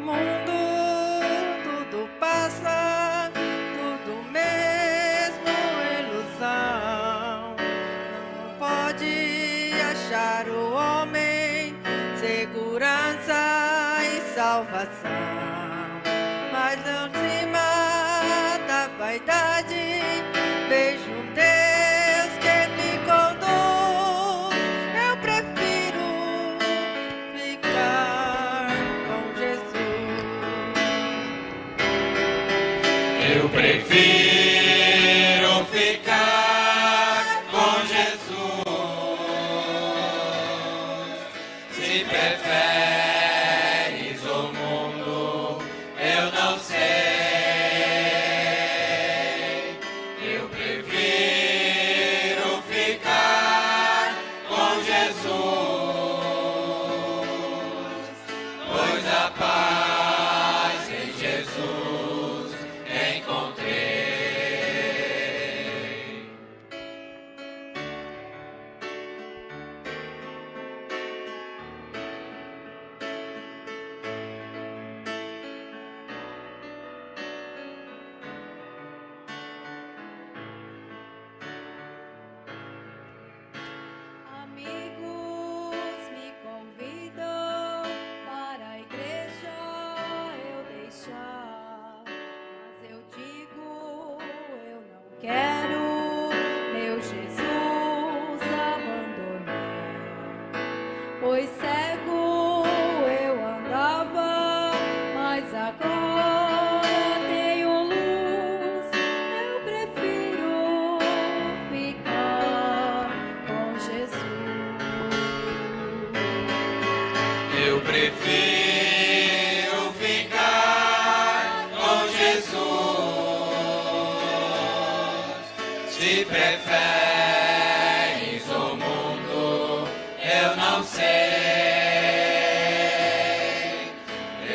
mundo tudo passa, tudo mesmo ilusão. Não pode achar o homem segurança e salvação. Mas não cima da vaidade vejo um Deus que me conduz. Eu prefiro ficar com Jesus. Eu prefiro ficar com Jesus. Se preferes o mundo, eu não sei. Eu prefiro ficar com Jesus, pois a paz em Jesus encontrei. Amigos me convidam para a igreja eu deixar, mas eu digo eu não quero meu Jesus abandonar, pois cego eu andava, mas agora tenho luz. Eu prefiro ficar com Jesus. Eu prefiro ficar com Jesus. Se preferes o mundo, eu não sei.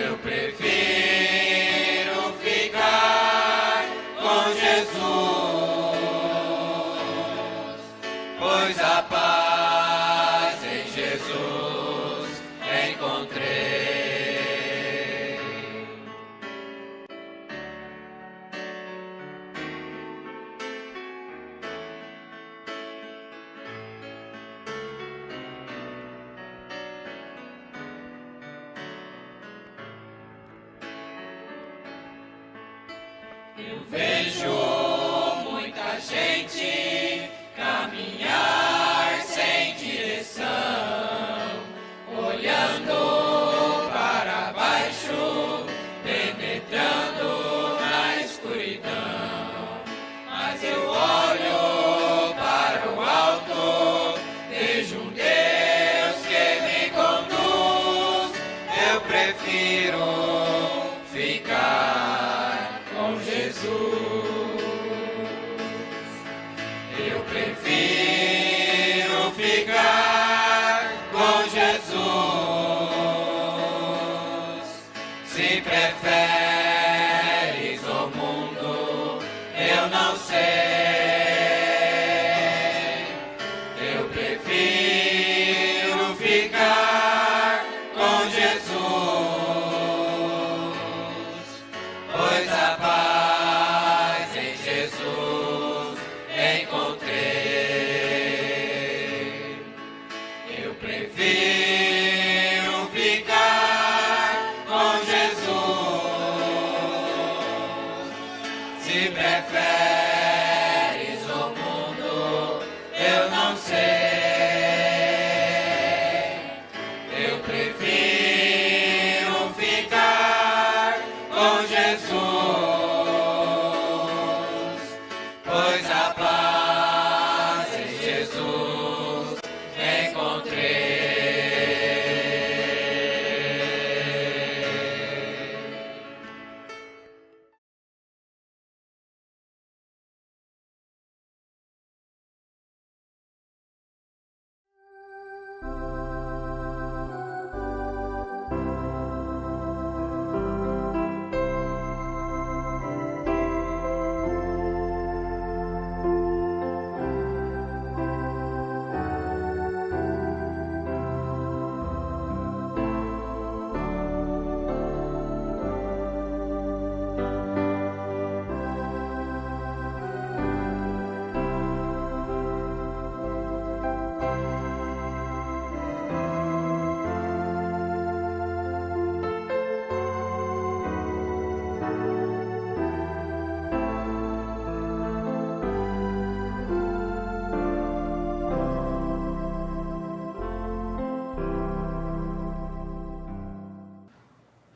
Eu prefiro ficar com Jesus, pois a paz em Jesus encontrei. Eu vejo muita gente caminhar sem direção, olhando para baixo, penetrando na escuridão. Mas eu olho para o alto, vejo um Deus que me conduz. Eu prefiro ficar com Jesus. Eu prefiro ficar com Jesus. Se preferes o mundo, eu não sei. Eu prefiro ficar com Jesus, pois a paz em Jesus encontrei. Eu prefiro ficar com Jesus. Se prefere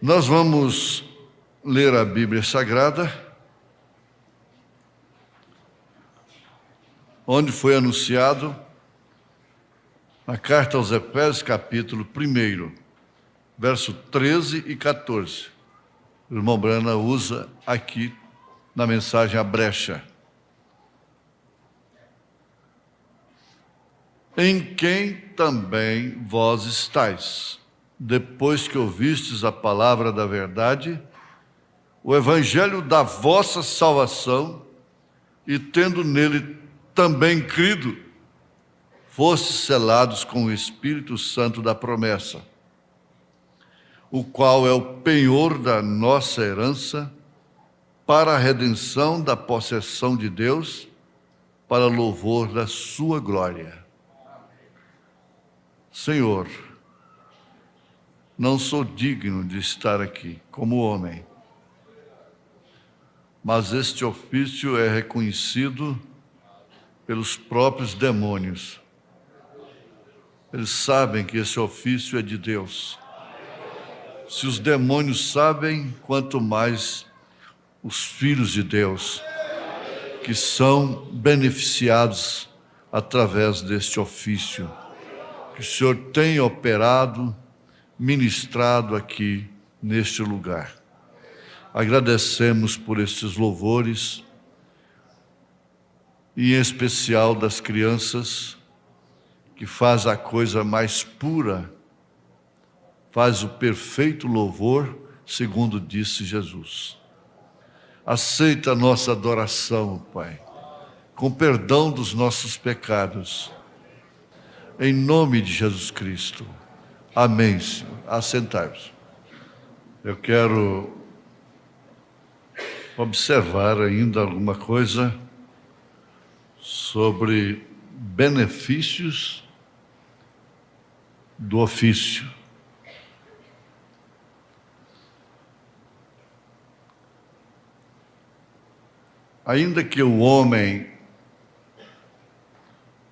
Nós vamos ler a Bíblia Sagrada, onde foi anunciado na carta aos Efésios, capítulo 1, verso 13 e 14. O irmão Brana usa aqui na mensagem a brecha. Em quem também vós estáis, depois que ouvistes a palavra da verdade, o evangelho da vossa salvação, e tendo nele também crido, fostes selados com o Espírito Santo da promessa, o qual é o penhor da nossa herança, para a redenção da possessão de Deus, para louvor da sua glória. Senhor, não sou digno de estar aqui como homem, mas este ofício é reconhecido pelos próprios demônios. Eles sabem que esse ofício é de Deus. Se os demônios sabem, quanto mais os filhos de Deus, que são beneficiados através deste ofício que o Senhor tem operado, ministrado aqui neste lugar. Agradecemos por estes louvores, e em especial das crianças, que faz a coisa mais pura, faz o perfeito louvor, segundo disse Jesus. Aceita a nossa adoração, Pai, com perdão dos nossos pecados, em nome de Jesus Cristo. Amém, Senhor. Assentai-vos. Eu quero observar ainda alguma coisa sobre benefícios do ofício. Ainda que o homem,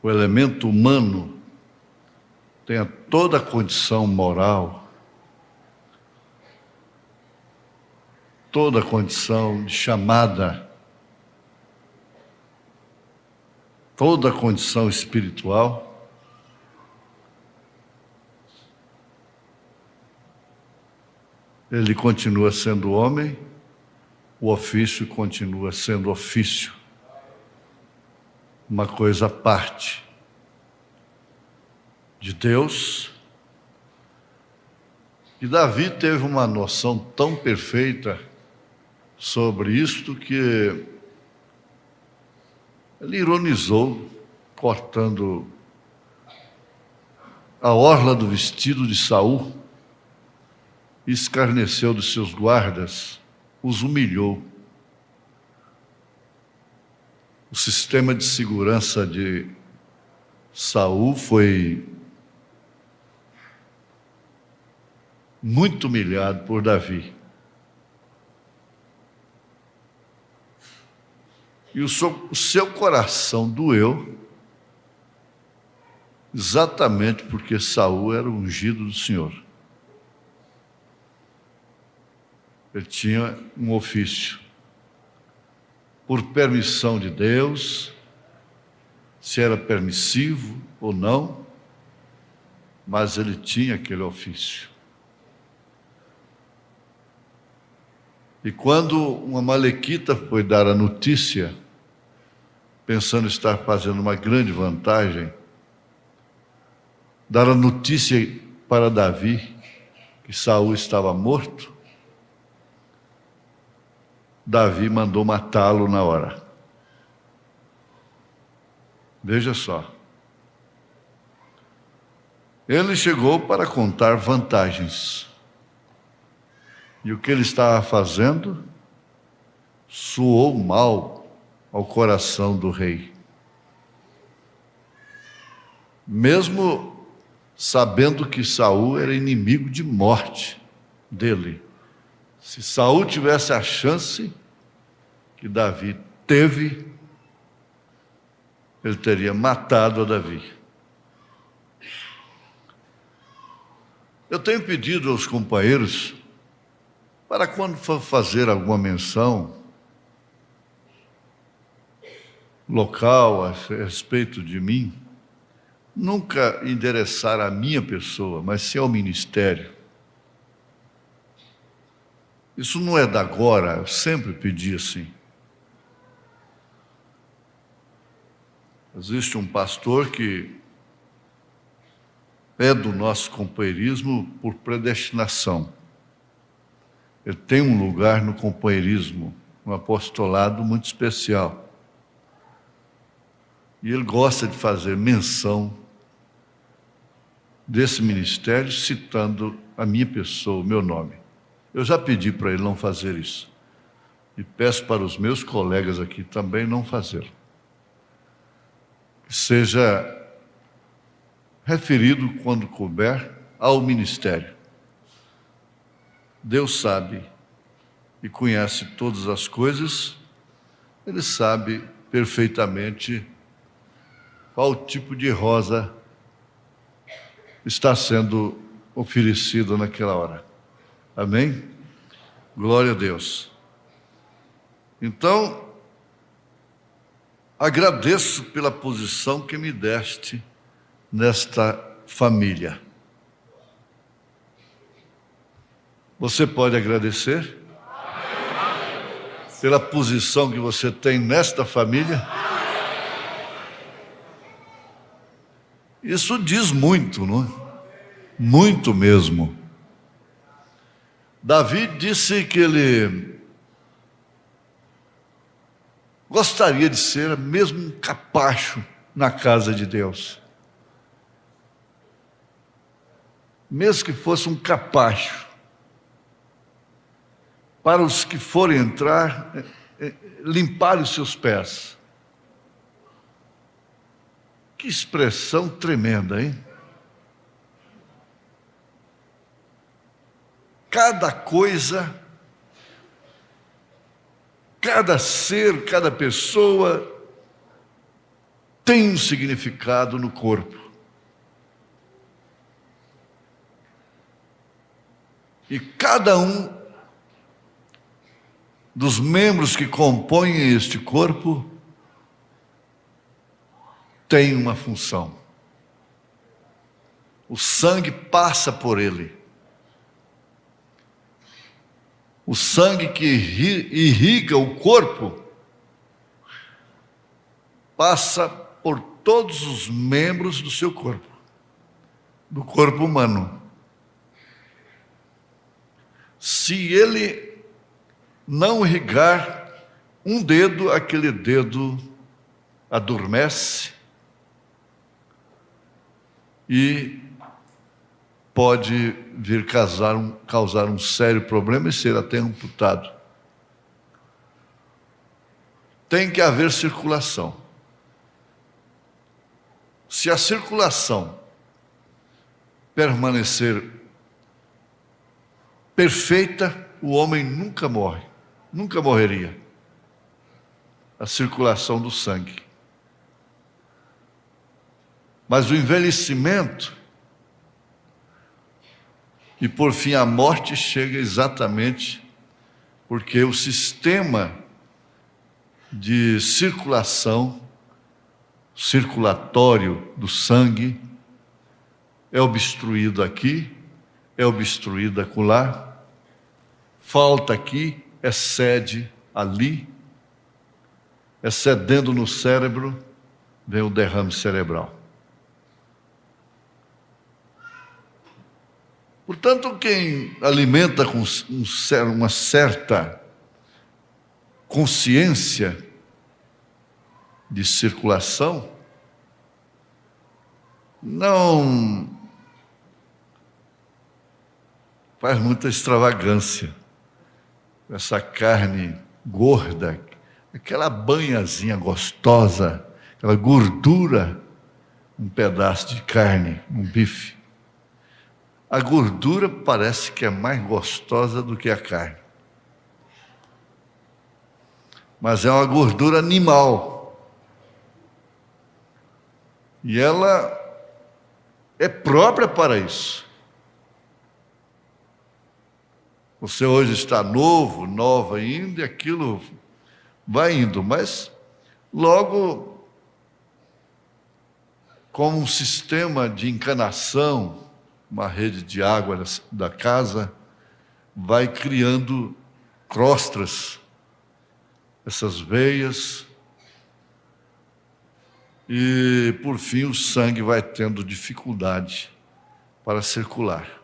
o elemento humano, tenha toda a condição moral, toda a condição de chamada, toda a condição espiritual, ele continua sendo homem, o ofício continua sendo ofício, uma coisa à parte de Deus. E Davi teve uma noção tão perfeita sobre isto que ele ironizou, cortando a orla do vestido de Saul, e escarneceu dos seus guardas, os humilhou. O sistema de segurança de Saul foi muito humilhado por Davi. E o seu coração doeu, exatamente porque Saul era o ungido do Senhor. Ele tinha um ofício, por permissão de Deus, se era permissivo ou não, mas ele tinha aquele ofício. E quando uma malequita foi dar a notícia, pensando estar fazendo uma grande vantagem, dar a notícia para Davi que Saul estava morto, Davi mandou matá-lo na hora. Veja só. Ele chegou para contar vantagens. E o que ele estava fazendo soou mal ao coração do rei. Mesmo sabendo que Saul era inimigo de morte dele. Se Saul tivesse a chance que Davi teve, ele teria matado a Davi. Eu tenho pedido aos companheiros para quando for fazer alguma menção local a respeito de mim, nunca endereçar a minha pessoa, mas sim ao ministério. Isso não é da agora, eu sempre pedi assim. Existe um pastor que é do nosso companheirismo por predestinação. Ele tem um lugar no companheirismo, um apostolado muito especial. E ele gosta de fazer menção desse ministério, citando a minha pessoa, o meu nome. Eu já pedi para ele não fazer isso. E peço para os meus colegas aqui também não fazê-lo. Que seja referido, quando couber, ao ministério. Deus sabe e conhece todas as coisas, Ele sabe perfeitamente qual tipo de rosa está sendo oferecido naquela hora. Amém? Glória a Deus. Então, agradeço pela posição que me deste nesta família. Você pode agradecer pela posição que você tem nesta família? Isso diz muito, não é? Muito mesmo. Davi disse que ele gostaria de ser mesmo um capacho na casa de Deus. Mesmo que fosse um capacho. Para os que forem entrar, limpar os seus pés. Que expressão tremenda, hein? Cada coisa, cada ser, cada pessoa tem um significado no corpo. E cada um dos membros que compõem este corpo tem uma função. O sangue passa por ele. O sangue que irriga o corpo passa por todos os membros do seu corpo, do corpo humano. Se ele não irrigar um dedo, aquele dedo adormece e pode vir causar um sério problema e ser até amputado. Tem que haver circulação. Se a circulação permanecer perfeita, o homem nunca morre, nunca morreria. A circulação do sangue. Mas o envelhecimento e, por fim, a morte chega exatamente porque o sistema de circulatório do sangue é obstruído aqui, é obstruído acolá, falta aqui, excede ali, excedendo no cérebro, vem o derrame cerebral. Portanto, quem alimenta com uma certa consciência de circulação, não faz muita extravagância. Essa carne gorda, aquela banhazinha gostosa, aquela gordura, um pedaço de carne, um bife. A gordura parece que é mais gostosa do que a carne. Mas é uma gordura animal. E ela é própria para isso. Você hoje está novo, nova ainda, e aquilo vai indo, mas logo, como um sistema de encanação, uma rede de água da casa, vai criando crostras, essas veias, e por fim o sangue vai tendo dificuldade para circular.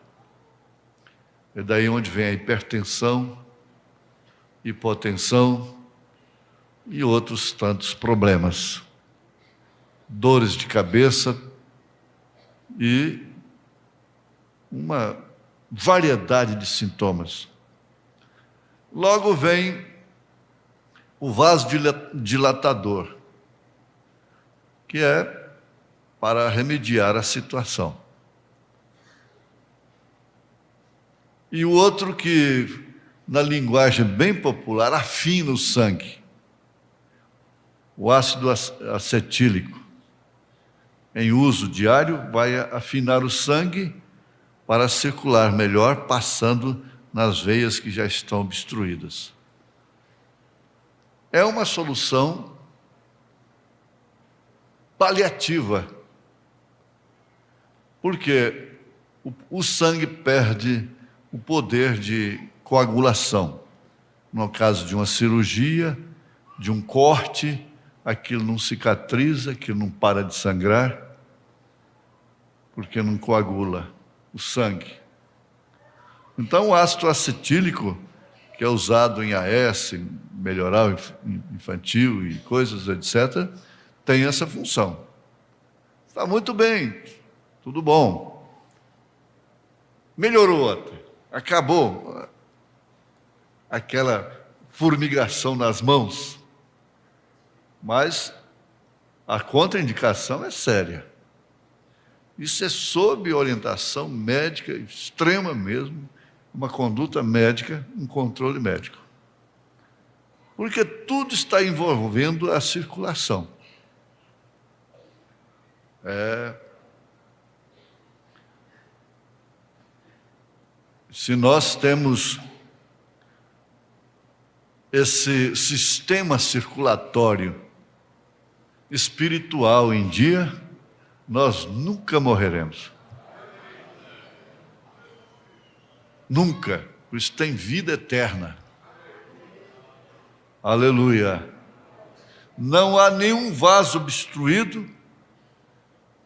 É daí onde vem a hipertensão, hipotensão e outros tantos problemas. Dores de cabeça e uma variedade de sintomas. Logo vem o vasodilatador, que é para remediar a situação. E o outro que, na linguagem bem popular, afina o sangue, o ácido acetílico, em uso diário, vai afinar o sangue para circular melhor, passando nas veias que já estão obstruídas. É uma solução paliativa, porque o sangue perde o poder de coagulação. No caso de uma cirurgia, de um corte, aquilo não cicatriza, aquilo não para de sangrar, porque não coagula o sangue. Então, o ácido acetílico, que é usado em AS, em melhoral infantil e coisas, etc., tem essa função. Está muito bem, tudo bom. Melhorou até, acabou aquela formigação nas mãos, mas a contraindicação é séria. Isso é sob orientação médica extrema mesmo, uma conduta médica, um controle médico. Porque tudo está envolvendo a circulação. Se nós temos esse sistema circulatório espiritual em dia, nós nunca morreremos. Nunca. Por isso tem vida eterna. Aleluia. Não há nenhum vaso obstruído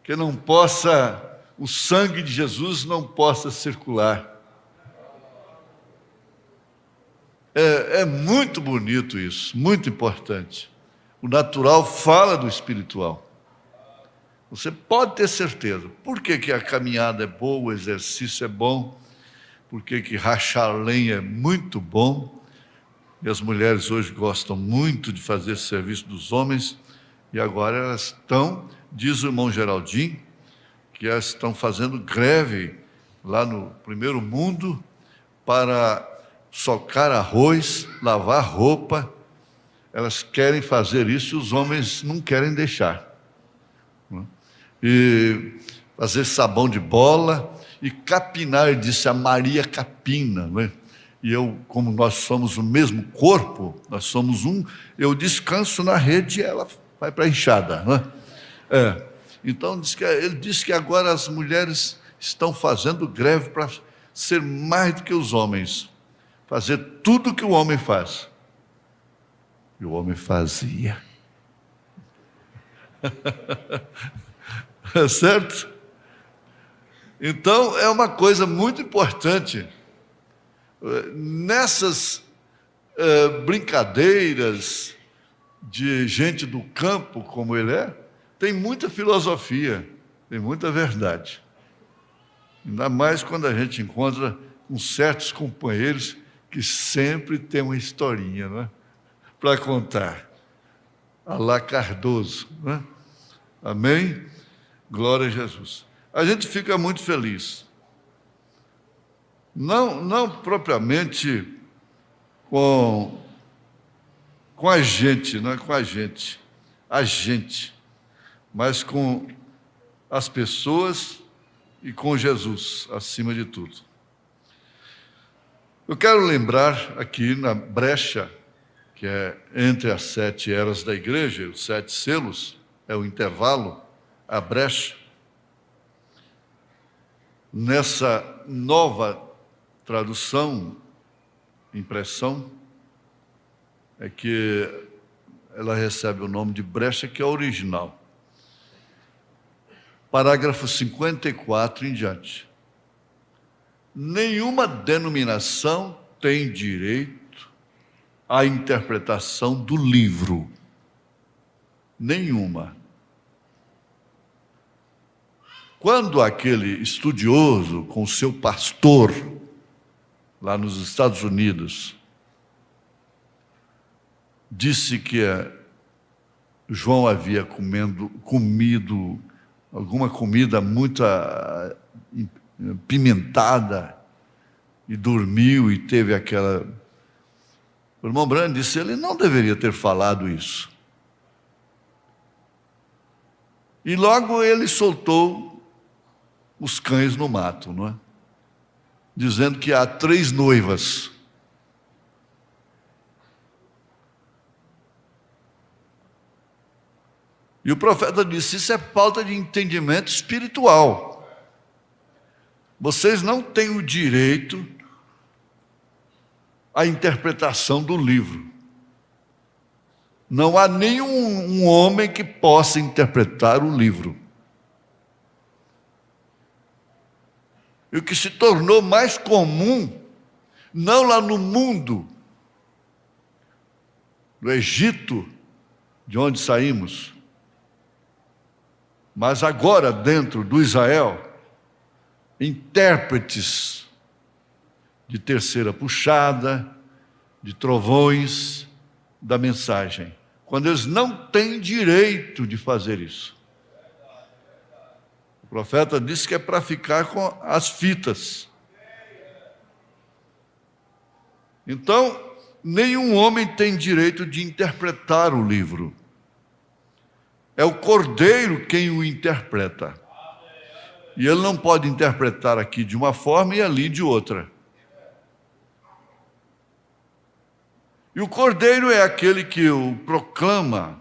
que não possa, o sangue de Jesus não possa circular. É muito bonito isso, muito importante. O natural fala do espiritual. Você pode ter certeza. Por que a caminhada é boa, o exercício é bom? Por que rachar lenha é muito bom? E as mulheres hoje gostam muito de fazer esse serviço dos homens, e agora elas estão, diz o irmão Geraldinho, que elas estão fazendo greve lá no Primeiro Mundo para socar arroz, lavar roupa. Elas querem fazer isso e os homens não querem deixar. E fazer sabão de bola e capinar, disse a Maria Capina, não é? E eu, como nós somos o mesmo corpo, nós somos um, eu descanso na rede e ela vai para a enxada, não é? Então, ele disse que agora as mulheres estão fazendo greve para ser mais do que os homens, fazer tudo o que o homem faz. E o homem fazia. Certo? Então, é uma coisa muito importante. Nessas brincadeiras de gente do campo, como ele é, tem muita filosofia, tem muita verdade. Ainda mais quando a gente encontra com certos companheiros que sempre tem uma historinha, não é? Para contar. Alá Cardoso, não é? Amém? Glória a Jesus. A gente fica muito feliz. Não propriamente com a gente, não é com a gente, mas com as pessoas e com Jesus, acima de tudo. Eu quero lembrar aqui na brecha, que é entre as 7 eras da igreja, os 7 selos, é o intervalo, a brecha. Nessa nova tradução, impressão, é que ela recebe o nome de brecha, que é original. Parágrafo 54 em diante. Nenhuma denominação tem direito à interpretação do livro. Nenhuma. Quando aquele estudioso com o seu pastor, lá nos Estados Unidos, disse que João havia comido alguma comida muito pimentada e dormiu e teve aquela... O irmão Branham disse, ele não deveria ter falado isso. E logo ele soltou os cães no mato, não é? Dizendo que há 3 noivas. E o profeta disse, isso é falta de entendimento espiritual. Vocês não têm o direito à interpretação do livro. Não há nenhum homem que possa interpretar o livro. E o que se tornou mais comum, não lá no mundo, no Egito, de onde saímos, mas agora dentro do Israel, intérpretes de terceira puxada, de trovões da mensagem, quando eles não têm direito de fazer isso. O profeta disse que é para ficar com as fitas. Então, nenhum homem tem direito de interpretar o livro. É o Cordeiro quem o interpreta. E ele não pode interpretar aqui de uma forma e ali de outra. E o Cordeiro é aquele que o proclama,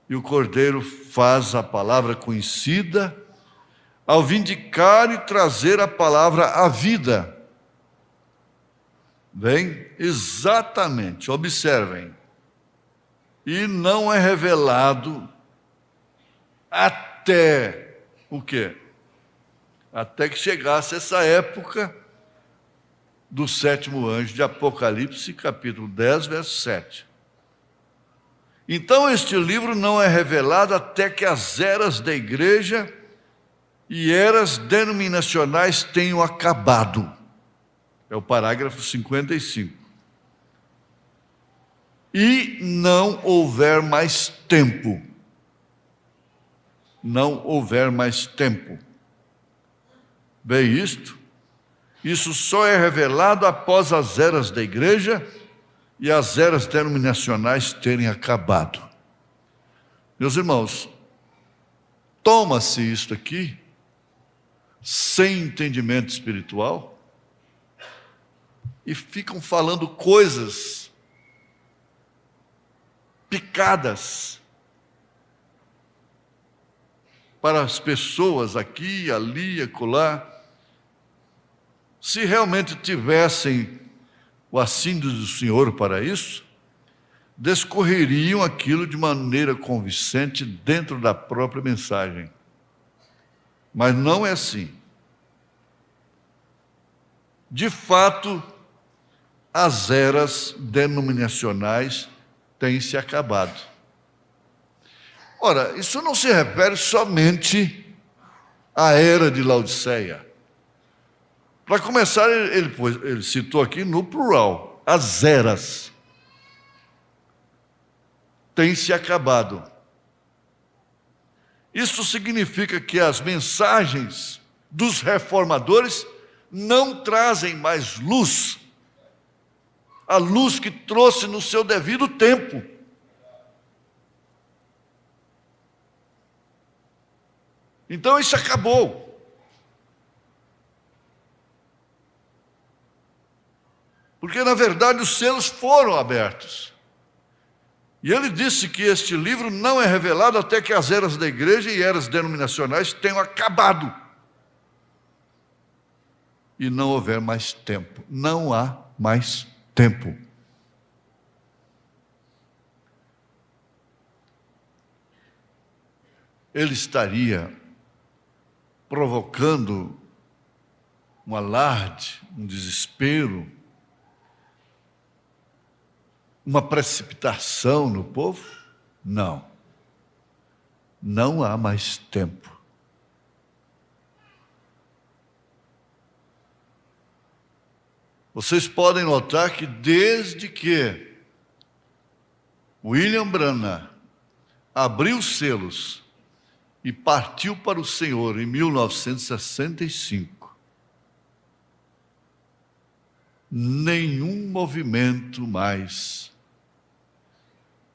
e o Cordeiro faz a palavra conhecida ao vindicar e trazer a palavra à vida. Bem, exatamente, observem. E não é revelado até o quê? Até que chegasse essa época do 7º anjo de Apocalipse, capítulo 10, verso 7. Então, este livro não é revelado até que as eras da igreja e eras denominacionais tenham acabado. É o parágrafo 55. E não houver mais tempo. Não houver mais tempo. Bem isto, isso só é revelado após as eras da igreja e as eras denominacionais terem acabado. Meus irmãos, toma-se isto aqui sem entendimento espiritual e ficam falando coisas picadas para as pessoas aqui, ali, acolá. Se realmente tivessem o assíduo do Senhor para isso, discorreriam aquilo de maneira convincente dentro da própria mensagem. Mas não é assim. De fato, as eras denominacionais têm se acabado. Ora, isso não se refere somente à era de Laodiceia. Para começar, ele citou aqui no plural, as eras têm se acabado. Isso significa que as mensagens dos reformadores não trazem mais luz, a luz que trouxe no seu devido tempo. Então isso acabou. Porque, na verdade, os selos foram abertos. E ele disse que este livro não é revelado até que as eras da igreja e eras denominacionais tenham acabado. E não houver mais tempo. Não há mais tempo. Ele estaria provocando um alarde, um desespero, uma precipitação no povo? Não. Não há mais tempo. Vocês podem notar que desde que William Branham abriu os selos e partiu para o Senhor em 1965, nenhum movimento mais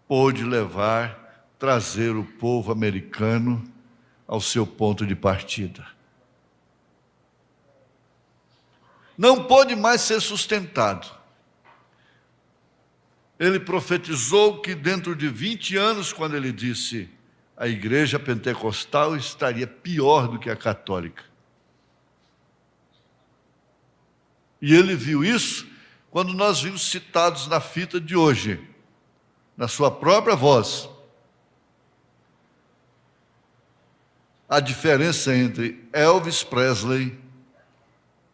pôde trazer o povo americano ao seu ponto de partida. Não pôde mais ser sustentado. Ele profetizou que dentro de 20 anos, quando ele disse a igreja pentecostal estaria pior do que a católica. E ele viu isso quando nós vimos citados na fita de hoje, na sua própria voz, a diferença entre Elvis Presley,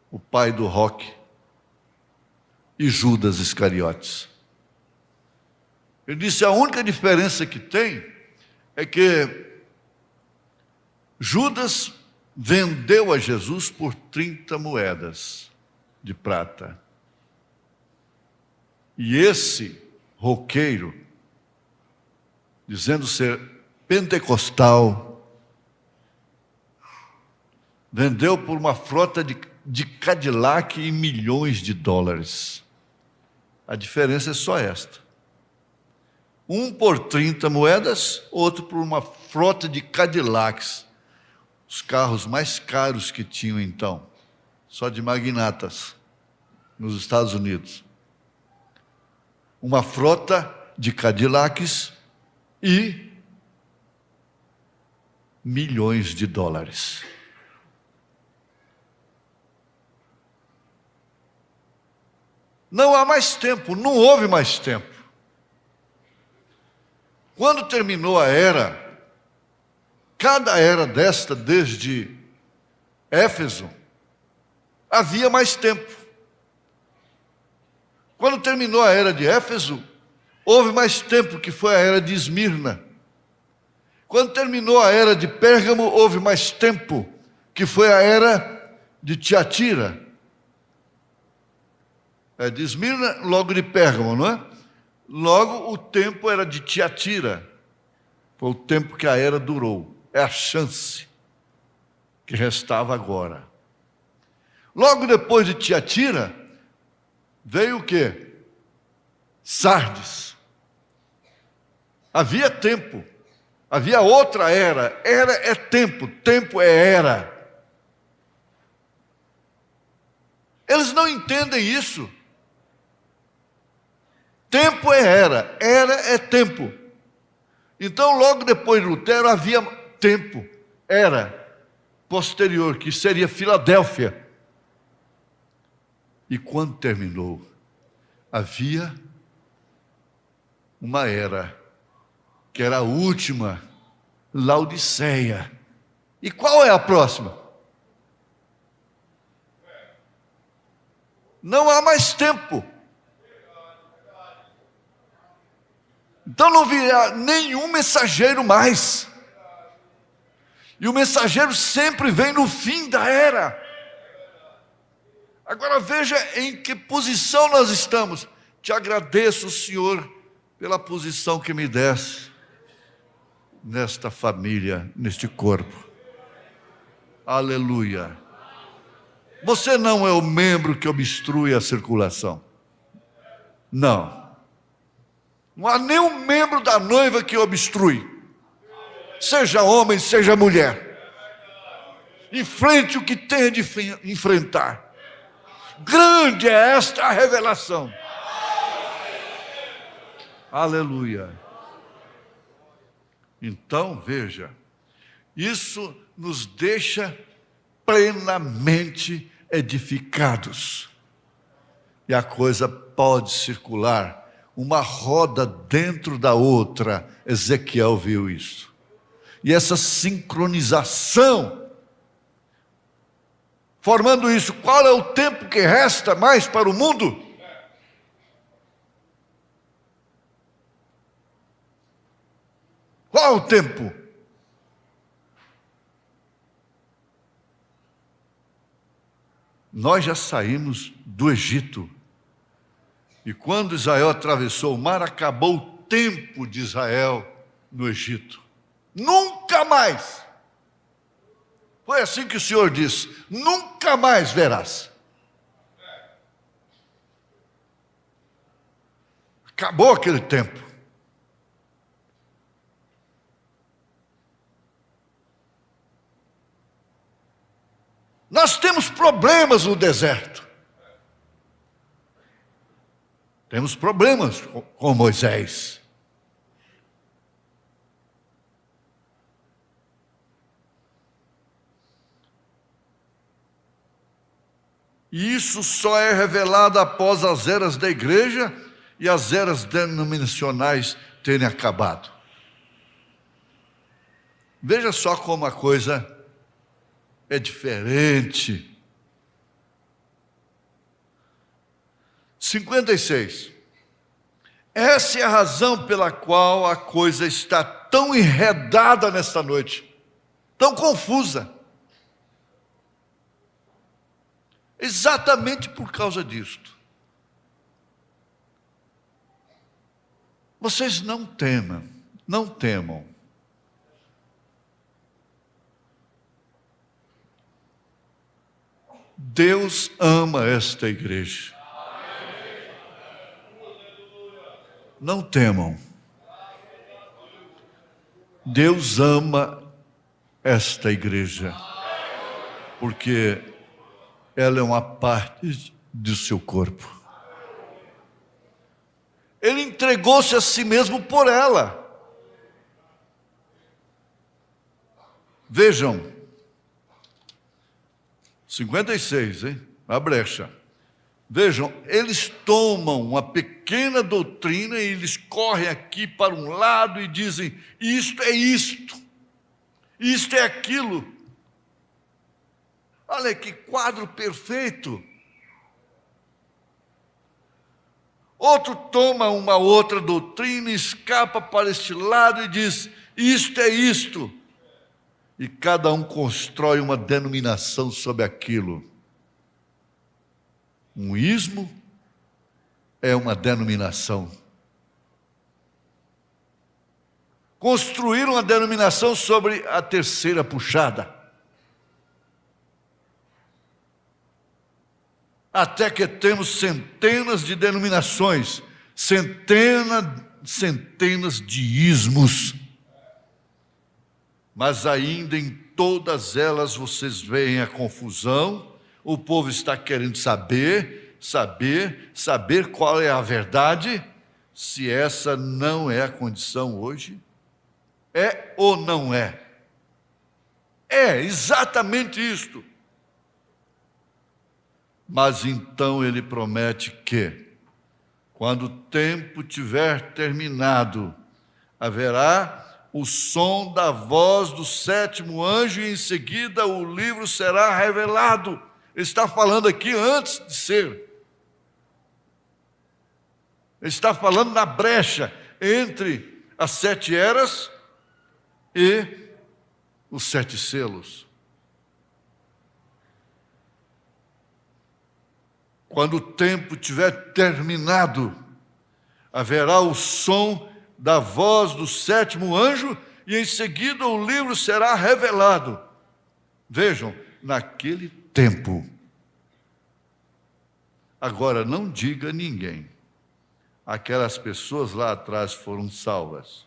o pai do rock, e Judas Iscariotes. Ele disse: a única diferença que tem é que Judas vendeu a Jesus por 30 moedas de prata. E esse roqueiro, dizendo ser pentecostal, vendeu por uma frota de Cadillac em milhões de dólares. A diferença é só esta. Um por 30 moedas, outro por uma frota de Cadillacs, os carros mais caros que tinham então, só de magnatas, nos Estados Unidos. Uma frota de Cadillacs e milhões de dólares. Não há mais tempo, não houve mais tempo. Quando terminou a era, cada era desta, desde Éfeso, havia mais tempo. Quando terminou a era de Éfeso, houve mais tempo, que foi a era de Esmirna. Quando terminou a era de Pérgamo, houve mais tempo, que foi a era de Tiatira. É de Esmirna, logo de Pérgamo, não é? Logo o tempo era de Tiatira. Foi o tempo que a era durou. É a chance que restava agora. Logo depois de Tiatira, veio o quê? Sardes. Havia tempo. Havia outra era. Era é tempo, tempo é era. Eles não entendem isso. Tempo é era é tempo. Então, logo depois de Lutero, havia tempo, era posterior, que seria Filadélfia. E quando terminou, havia uma era, que era a última, Laodiceia. E qual é a próxima? Não há mais tempo. Então não virá nenhum mensageiro mais. E o mensageiro sempre vem no fim da era. Agora veja em que posição nós estamos. Te agradeço, Senhor, pela posição que me desse nesta família, neste corpo. Aleluia. Você não é o membro que obstrui a circulação. Não. Não há nenhum membro da noiva que obstrui. Seja homem, seja mulher. Enfrente o que tenha de enfrentar. Grande é esta revelação. Aleluia. Então, veja, isso nos deixa plenamente edificados. E a coisa pode circular, uma roda dentro da outra. Ezequiel viu isso. E essa sincronização, formando isso, qual é o tempo que resta mais para o mundo? Qual é o tempo? Nós já saímos do Egito. E quando Israel atravessou o mar, acabou o tempo de Israel no Egito. Nunca mais. Foi assim que o Senhor disse: nunca mais verás. Acabou aquele tempo. Nós temos problemas no deserto. Temos problemas com Moisés. E isso só é revelado após as eras da igreja e as eras denominacionais terem acabado. Veja só como a coisa é diferente. 56. Essa é a razão pela qual a coisa está tão enredada nesta noite, tão confusa. Exatamente por causa disto. Vocês não temam, não temam. Deus ama esta igreja. Não temam. Deus ama esta igreja, porque ela é uma parte do seu corpo. Ele entregou-se a si mesmo por ela. Vejam, 56, hein? A brecha. Vejam, eles tomam uma pequena doutrina e eles correm aqui para um lado e dizem: isto é isto, isto é aquilo. Olha que quadro perfeito. Outro toma uma outra doutrina, escapa para este lado e diz: isto é isto. E cada um constrói uma denominação sobre aquilo. Um ismo é uma denominação. Construir uma denominação sobre a terceira puxada. Até que temos centenas de denominações, centenas de ismos. Mas ainda em todas elas vocês veem a confusão. O povo está querendo saber qual é a verdade, se essa não é a condição hoje. É ou não é? É exatamente isto. Mas então ele promete que, quando o tempo tiver terminado, haverá o som da voz do sétimo anjo e em seguida o livro será revelado. Ele está falando aqui antes de ser. Ele está falando na brecha entre as 7 eras e os 7 selos. Quando o tempo tiver terminado, haverá o som da voz do sétimo anjo e em seguida o livro será revelado. Vejam, naquele tempo. Agora, não diga a ninguém. Aquelas pessoas lá atrás foram salvas.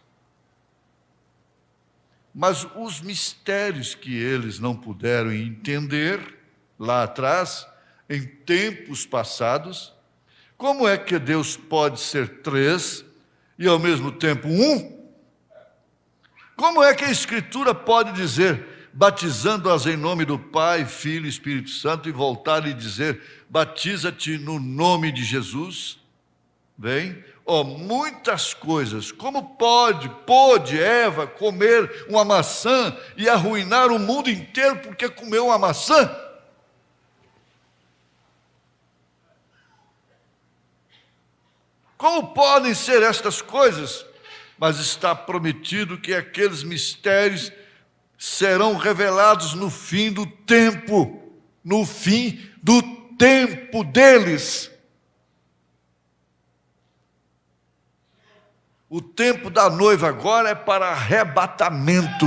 Mas os mistérios que eles não puderam entender lá atrás, em tempos passados, como é que Deus pode ser três e ao mesmo tempo um? Como é que a Escritura pode dizer, batizando-as em nome do Pai, Filho e Espírito Santo, e voltar e dizer, batiza-te no nome de Jesus? Bem, muitas coisas. Como pôde Eva comer uma maçã e arruinar o mundo inteiro porque comeu uma maçã? Como podem ser estas coisas? Mas está prometido que aqueles mistérios serão revelados no fim do tempo deles. O tempo da noiva agora é para arrebatamento.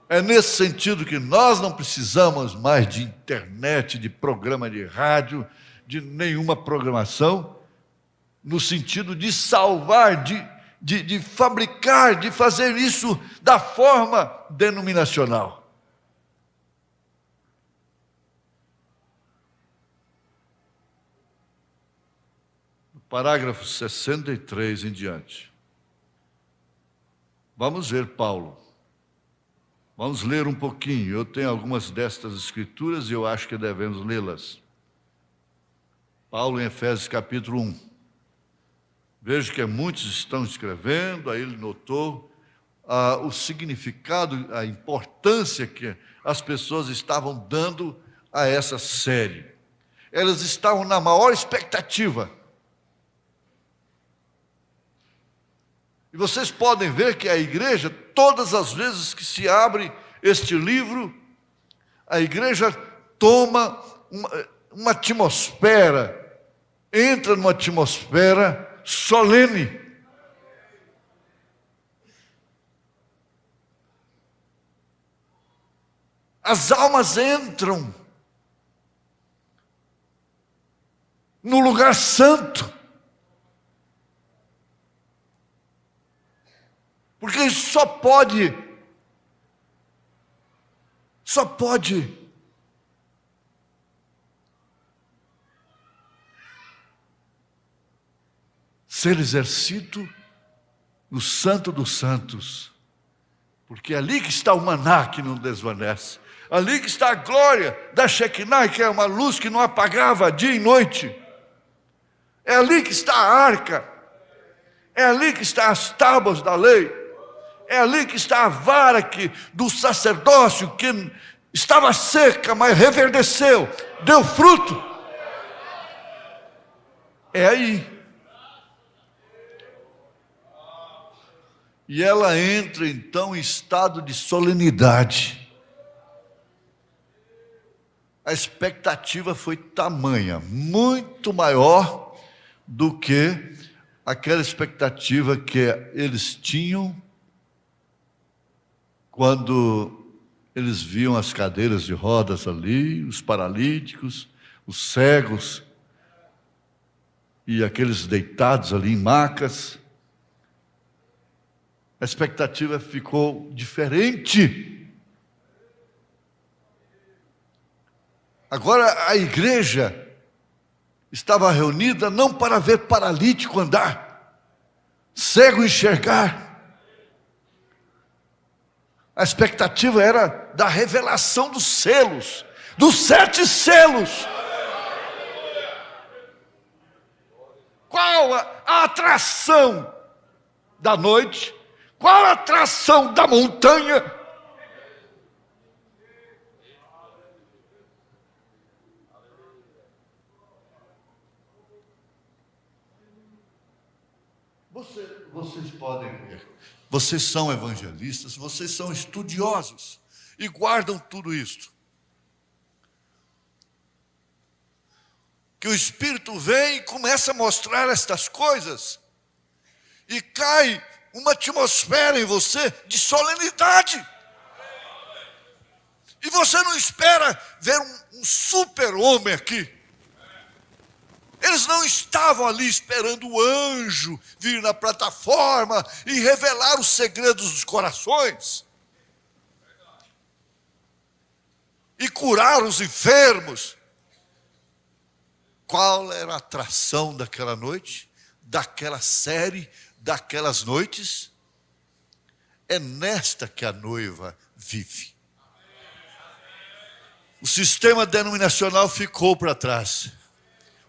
É nesse sentido que nós não precisamos mais de internet, de programa de rádio, de nenhuma programação, no sentido de salvar, de fabricar, de fazer isso da forma denominacional. Parágrafo 63 em diante. Vamos ver Paulo. Vamos ler um pouquinho. Eu tenho algumas destas escrituras e eu acho que devemos lê-las. Paulo em Efésios capítulo 1. Vejo que muitos estão escrevendo, aí ele notou o significado, a importância que as pessoas estavam dando a essa série. Elas estavam na maior expectativa. E vocês podem ver que a igreja, todas as vezes que se abre este livro, a igreja toma uma atmosfera, entra numa atmosfera solene. As almas entram no lugar santo. Porque só pode ser exercido no Santo dos Santos, porque é ali que está o maná que não desvanece, ali que está a glória da Shekinah, que é uma luz que não apagava dia e noite, é ali que está a arca, é ali que estão as tábuas da lei, é ali que está a vara do sacerdócio que estava seca, mas reverdeceu, deu fruto. É aí. E ela entra então em estado de solenidade. A expectativa foi tamanha, muito maior do que aquela expectativa que eles tinham quando eles viam as cadeiras de rodas ali, os paralíticos, os cegos e aqueles deitados ali em macas. A expectativa ficou diferente. Agora a igreja estava reunida não para ver paralítico andar, cego enxergar. A expectativa era da revelação dos selos, dos 7 selos. Qual a atração da noite? Qual a atração da montanha? Vocês podem ver. Vocês são evangelistas, vocês são estudiosos e guardam tudo isto. Que o Espírito vem e começa a mostrar estas coisas e cai uma atmosfera em você de solenidade. E você não espera ver um super-homem aqui. Eles não estavam ali esperando o anjo vir na plataforma e revelar os segredos dos corações. e curar os enfermos. Qual era a atração daquela noite, daquela série, daquelas noites? É nesta que a noiva vive. O sistema denominacional ficou para trás.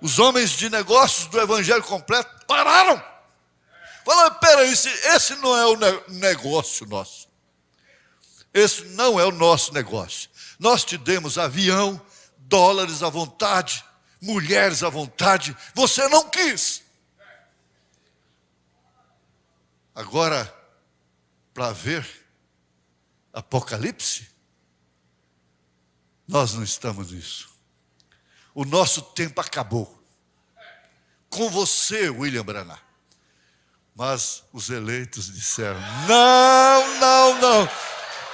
Os homens de negócios do evangelho completo pararam. Falaram, peraí, esse não é o negócio nosso. Esse não é o nosso negócio. Nós te demos avião, dólares à vontade, mulheres à vontade. Você não quis. Agora, para ver Apocalipse, nós não estamos nisso. O nosso tempo acabou. Com você, William Branham. Mas os eleitos disseram, não, não, não.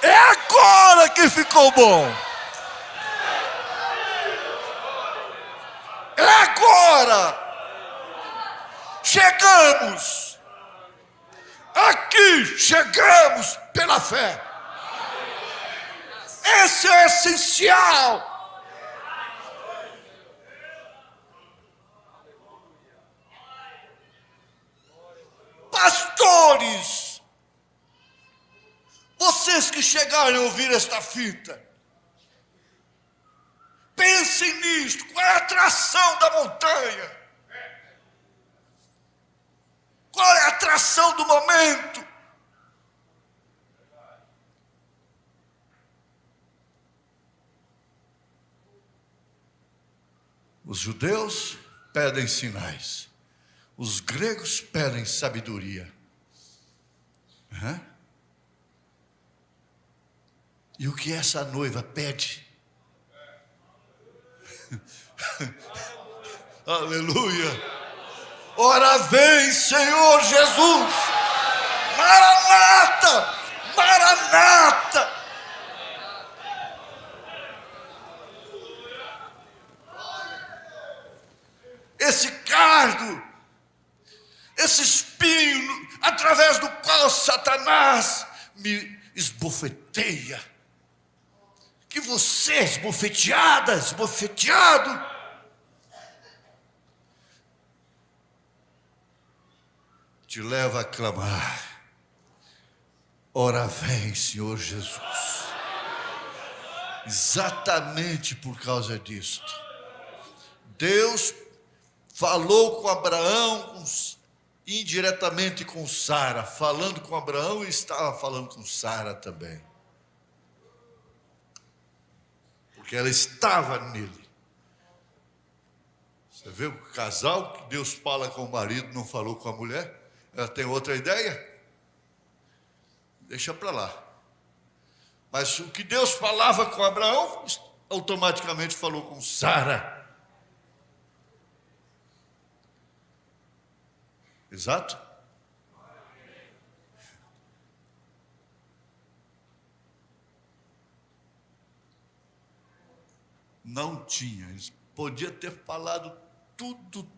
É agora que ficou bom. É agora. Chegamos. Aqui chegamos pela fé. Esse é essencial. Pastores, vocês que chegaram a ouvir esta fita, pensem nisto. Qual é a atração da montanha? Qual é a atração do momento? Os judeus pedem sinais. Os gregos pedem sabedoria. E o que essa noiva pede? Aleluia! Ora vem, Senhor Jesus! Maranata! Maranata! Esse cardo, esse espinho, através do qual Satanás me esbofeteia. Que você, esbofeteada, esbofeteado, te leva a clamar. Ora vem, Senhor Jesus. Exatamente por causa disto. Deus falou com Abraão, indiretamente com Sara, falando com Abraão e estava falando com Sara também. Porque ela estava nele. Você vê o casal que Deus fala com o marido, não falou com a mulher? Ela tem outra ideia? Deixa para lá. Mas o que Deus falava com Abraão, automaticamente falou com Sara. Exato? Não tinha. Eles podiam ter falado tudo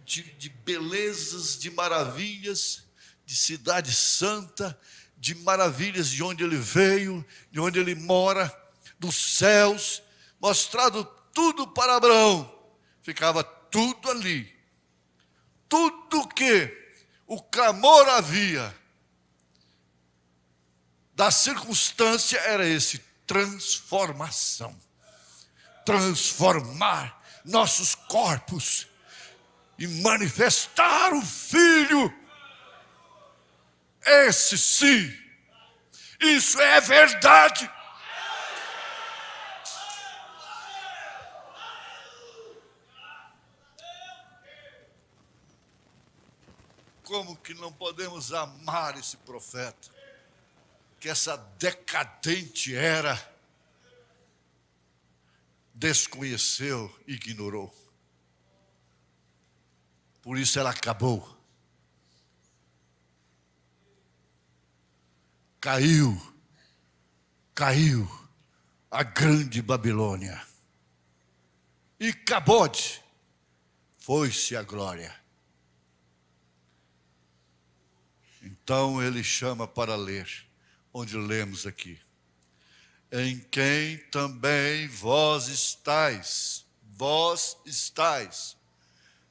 de belezas, de maravilhas, de cidade santa, de maravilhas de onde ele veio, de onde ele mora, dos céus, mostrado tudo para Abraão. Ficava tudo ali. Tudo que o clamor havia da circunstância era esse: transformação. Transformar nossos corpos e manifestar o Filho. Esse sim, isso é verdade. Como que não podemos amar esse profeta, que essa decadente era desconheceu, ignorou. Por isso ela acabou. Caiu a grande Babilônia. E Cabode, foi-se a glória. Então ele chama para ler, onde lemos aqui. em quem também vós estáis,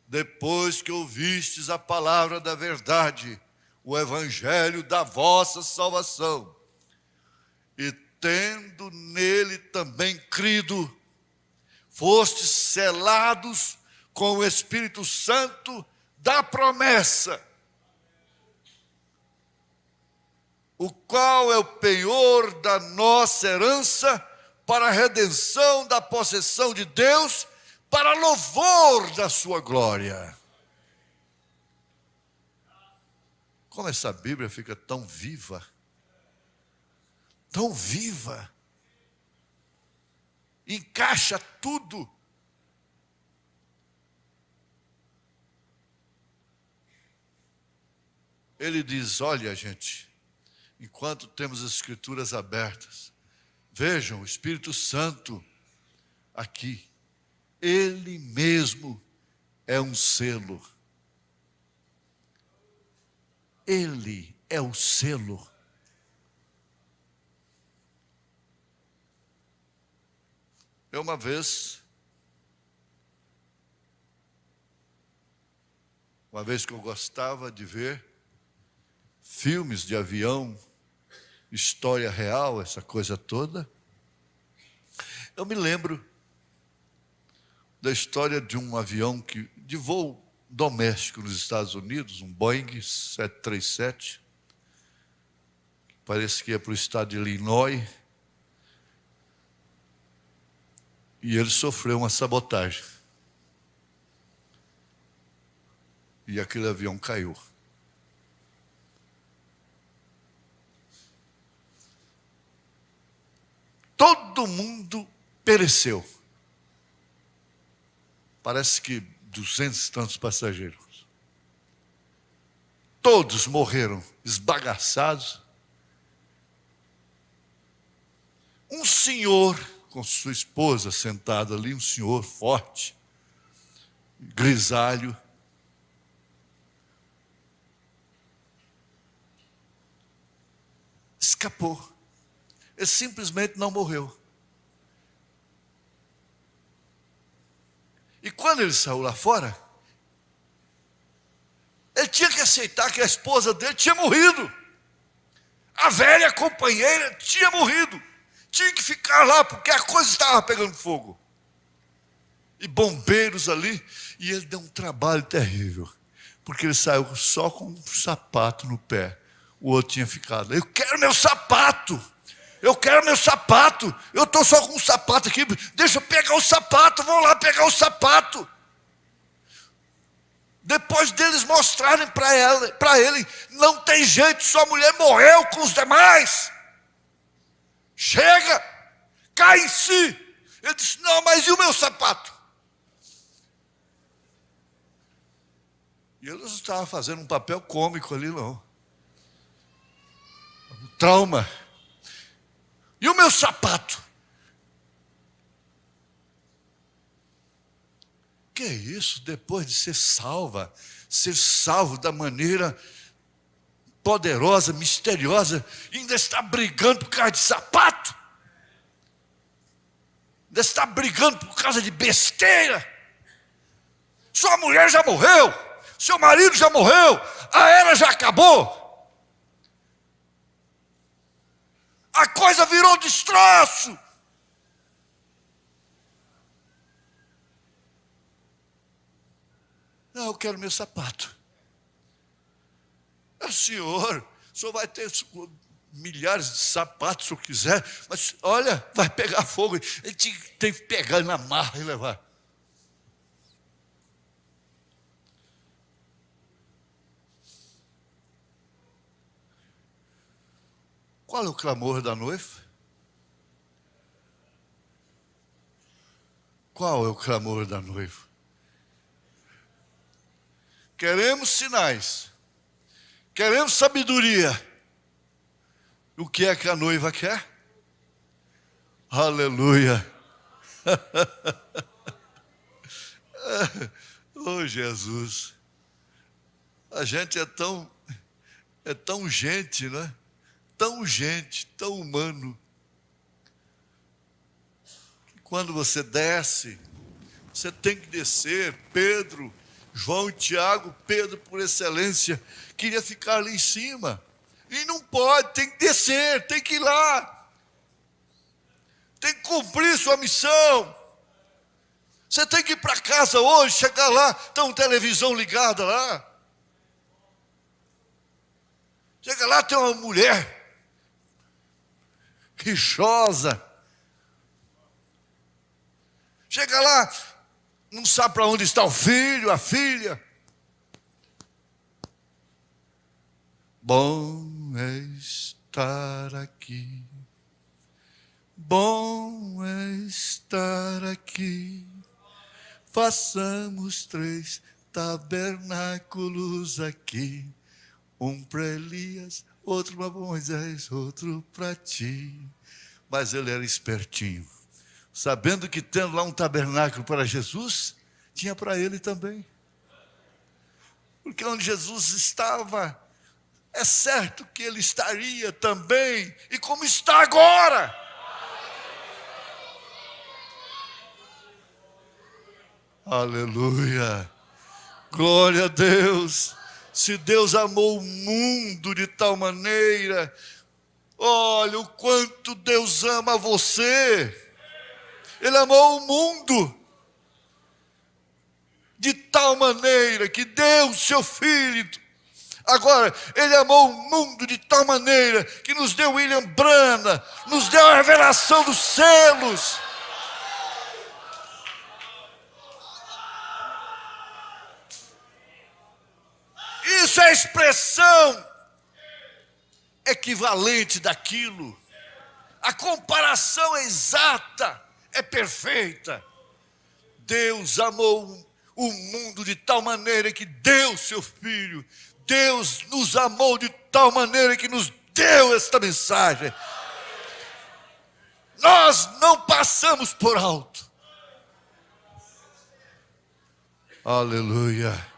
depois que ouvistes a palavra da verdade, o evangelho da vossa salvação, e tendo nele também crido, fostes selados com o Espírito Santo da promessa, o qual é o penhor da nossa herança para a redenção da possessão de Deus, para louvor da sua glória. Como essa Bíblia fica tão viva, encaixa tudo. Ele diz: olha, gente, enquanto temos as Escrituras abertas, vejam, o Espírito Santo aqui, ele mesmo é um selo. Ele é o selo. Eu uma vez que eu gostava de ver filmes de avião, história real, essa coisa toda, eu me lembro da história de um avião de voo doméstico nos Estados Unidos, um Boeing 737, parece que ia para o estado de Illinois, e ele sofreu uma sabotagem. E aquele avião caiu. Todo mundo pereceu. Parece que 200 e tantos passageiros. Todos morreram esbagaçados. Um senhor com sua esposa sentado ali, um senhor forte, grisalho, escapou. Ele simplesmente não morreu. E quando ele saiu lá fora, ele tinha que aceitar que a esposa dele tinha morrido. A velha companheira tinha morrido. Tinha que ficar lá, porque a coisa estava pegando fogo. E bombeiros ali, e ele deu um trabalho terrível, porque ele saiu só com um sapato no pé. O outro tinha ficado: eu quero meu sapato! Eu quero meu sapato! Eu estou só com um sapato aqui, deixa eu pegar o sapato, vou lá pegar o sapato. Depois deles mostrarem para ele, não tem jeito, sua mulher morreu com os demais. Chega, cai em si. Ele disse: não, mas e o meu sapato? E ele não estava fazendo um papel cômico ali, não. Um trauma. E o meu sapato? Que é isso? Depois de ser salvo da maneira poderosa, misteriosa, ainda está brigando por causa de sapato? Ainda está brigando por causa de besteira? Sua mulher já morreu, seu marido já morreu, a era já acabou. A coisa virou destroço. Não, eu quero meu sapato. O senhor vai ter milhares de sapatos se eu quiser, mas olha, vai pegar fogo. Ele tem que pegar na marra e levar. Qual é o clamor da noiva? Qual é o clamor da noiva? Queremos sinais. Queremos sabedoria. O que é que a noiva quer? Aleluia. Oh, Jesus. A gente é tão gente, né? Tão gente, tão humano. Quando você desce, você tem que descer. Pedro, João e Tiago, Pedro por excelência, queria ficar ali em cima. E não pode, tem que descer, tem que ir lá. Tem que cumprir sua missão. Você tem que ir para casa hoje, chegar lá, tem uma televisão ligada lá. Chega lá, tem uma mulher rixosa. Chega lá, não sabe para onde está o filho, a filha. Bom é estar aqui, bom é estar aqui. Façamos 3 tabernáculos aqui. Um para Elias, outro para Moisés, outro para ti. Mas ele era espertinho, sabendo que tendo lá um tabernáculo para Jesus, tinha para ele também. Porque onde Jesus estava, é certo que ele estaria também, e como está agora. Aleluia, glória a Deus. Se Deus amou o mundo de tal maneira, olha o quanto Deus ama você. Ele amou o mundo de tal maneira que deu o seu Filho. Agora, Ele amou o mundo de tal maneira que nos deu William Branham, nos deu a revelação dos selos. Isso é a expressão equivalente daquilo. A comparação é exata, é perfeita. Deus amou o mundo de tal maneira que deu seu Filho. Deus nos amou de tal maneira que nos deu esta mensagem. Nós não passamos por alto. Aleluia.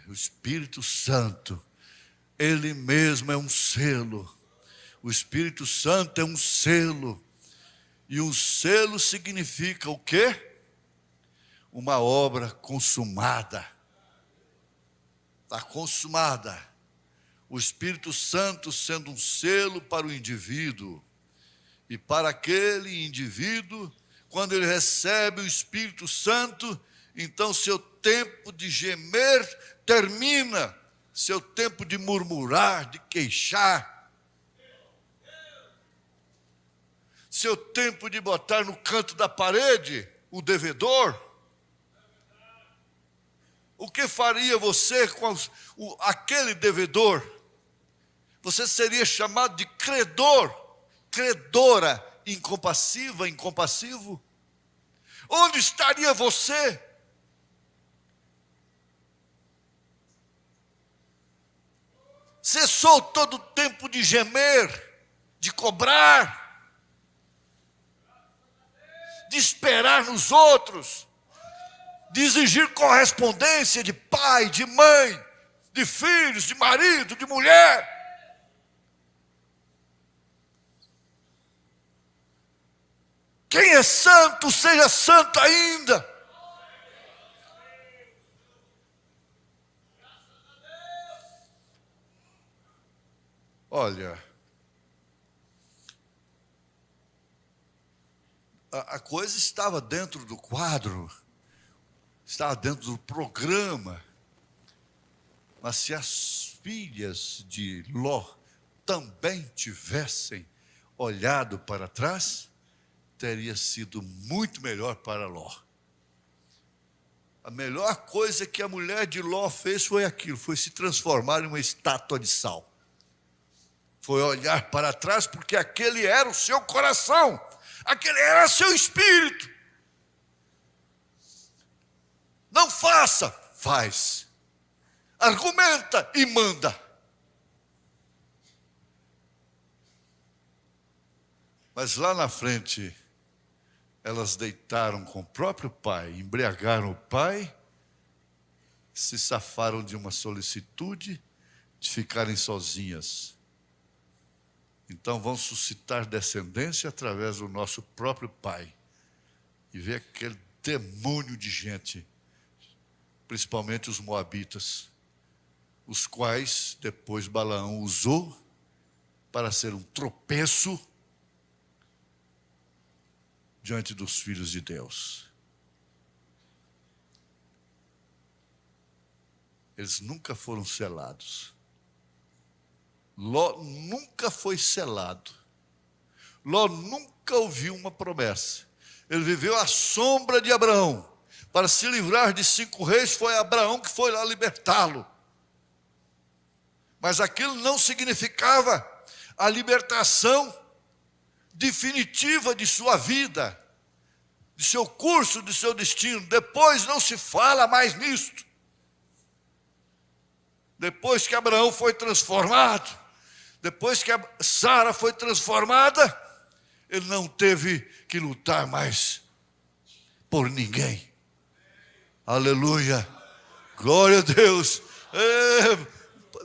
O Espírito Santo, Ele mesmo é um selo. O Espírito Santo é um selo. E um selo significa o quê? Uma obra consumada. Está consumada. O Espírito Santo sendo um selo para o indivíduo. E para aquele indivíduo, quando ele recebe o Espírito Santo, então seu tempo de gemer termina, seu tempo de murmurar, de queixar, seu tempo de botar no canto da parede o devedor. O que faria você com aquele devedor? Você seria chamado de credor, credora, incompassiva, incompassivo. Onde estaria você? Cessou todo o tempo de gemer, de cobrar, de esperar nos outros, de exigir correspondência de pai, de mãe, de filhos, de marido, de mulher. Quem é santo, seja santo ainda. Olha, a coisa estava dentro do quadro, estava dentro do programa, mas se as filhas de Ló também tivessem olhado para trás, teria sido muito melhor para Ló. A melhor coisa que a mulher de Ló fez foi aquilo, foi se transformar em uma estátua de sal. Foi olhar para trás, porque aquele era o seu coração, aquele era seu espírito. Não faça, faz. Argumenta e manda. Mas lá na frente, elas deitaram com o próprio pai, embriagaram o pai, se safaram de uma solicitude de ficarem sozinhas. Então vão suscitar descendência através do nosso próprio pai. e vê aquele demônio de gente, principalmente os moabitas, os quais depois Balaão usou para ser um tropeço diante dos filhos de Deus. Eles nunca foram selados. Ló nunca foi selado. Ló nunca ouviu uma promessa. Ele viveu à sombra de Abraão. Para se livrar de 5 reis, foi Abraão que foi lá libertá-lo. Mas aquilo não significava a libertação definitiva de sua vida, de seu curso, de seu destino. Depois não se fala mais nisto. Depois que Abraão foi transformado, depois que Sara foi transformada, ele não teve que lutar mais por ninguém. Aleluia, glória a Deus.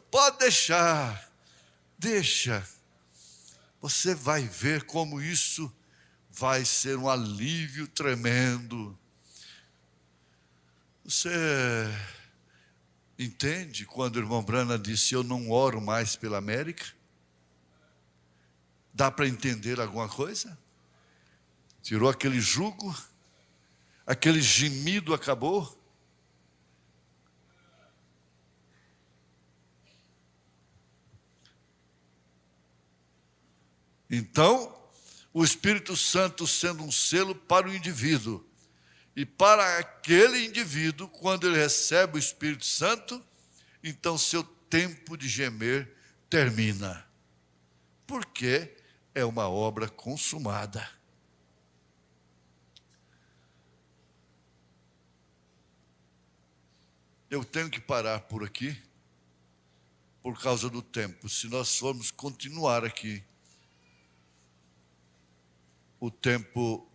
Pode deixar, deixa. Você vai ver como isso vai ser um alívio tremendo. Você entende quando o irmão Brana disse: eu não oro mais pela América? Dá para entender alguma coisa? Tirou aquele jugo, aquele gemido acabou. Então, o Espírito Santo sendo um selo para o indivíduo, e para aquele indivíduo, quando ele recebe o Espírito Santo, então seu tempo de gemer termina. Porque é uma obra consumada. Eu tenho que parar por aqui, por causa do tempo. Se nós formos continuar aqui, o tempo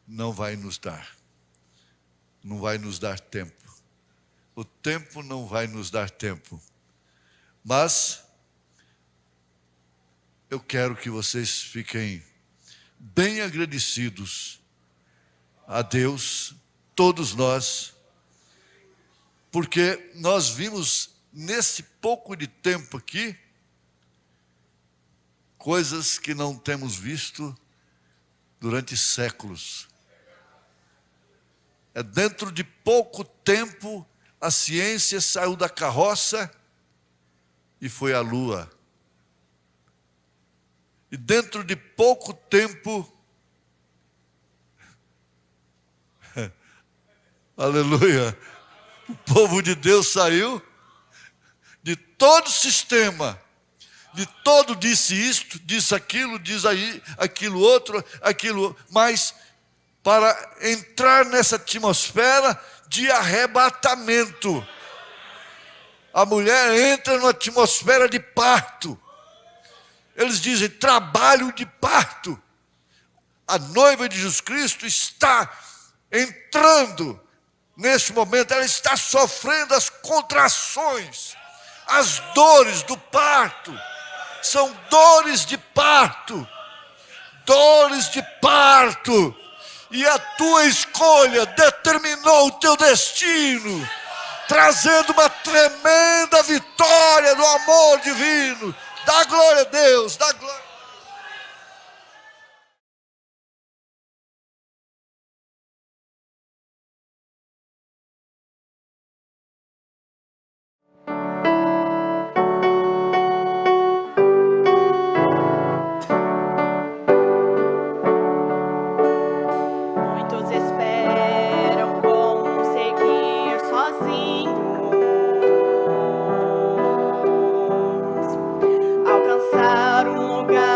não vai nos dar. Não vai nos dar tempo. O tempo não vai nos dar tempo. Mas eu quero que vocês fiquem bem agradecidos a Deus, todos nós, porque nós vimos nesse pouco de tempo aqui coisas que não temos visto durante séculos. Dentro de pouco tempo, a ciência saiu da carroça e foi à lua. E dentro de pouco tempo, aleluia, o povo de Deus saiu de todo o sistema, de todo disse isto, disse aquilo, diz aí, aquilo outro, aquilo, mas para entrar nessa atmosfera de arrebatamento. A mulher entra numa atmosfera de parto. Eles dizem trabalho de parto. A noiva de Jesus Cristo está entrando nesse momento, ela está sofrendo as contrações, as dores do parto. São dores de parto. Dores de parto. E a tua escolha determinou o teu destino, trazendo uma tremenda vitória no amor divino. Dá glória a Deus, dá glória. Muitos esperam conseguir sozinhos alcançar um lugar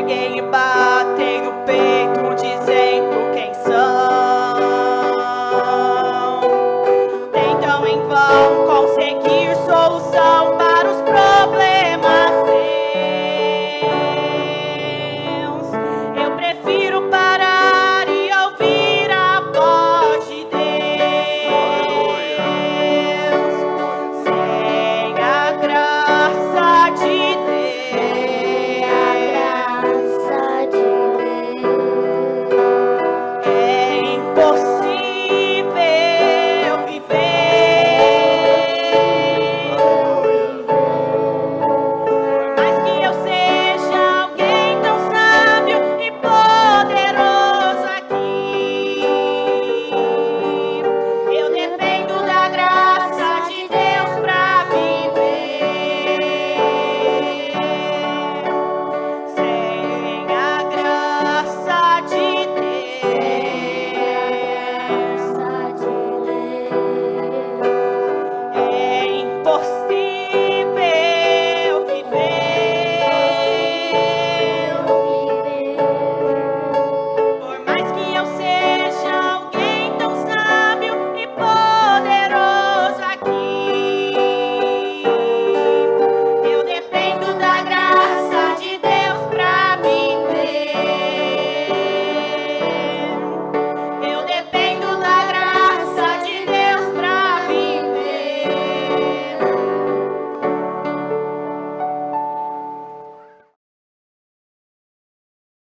larguei e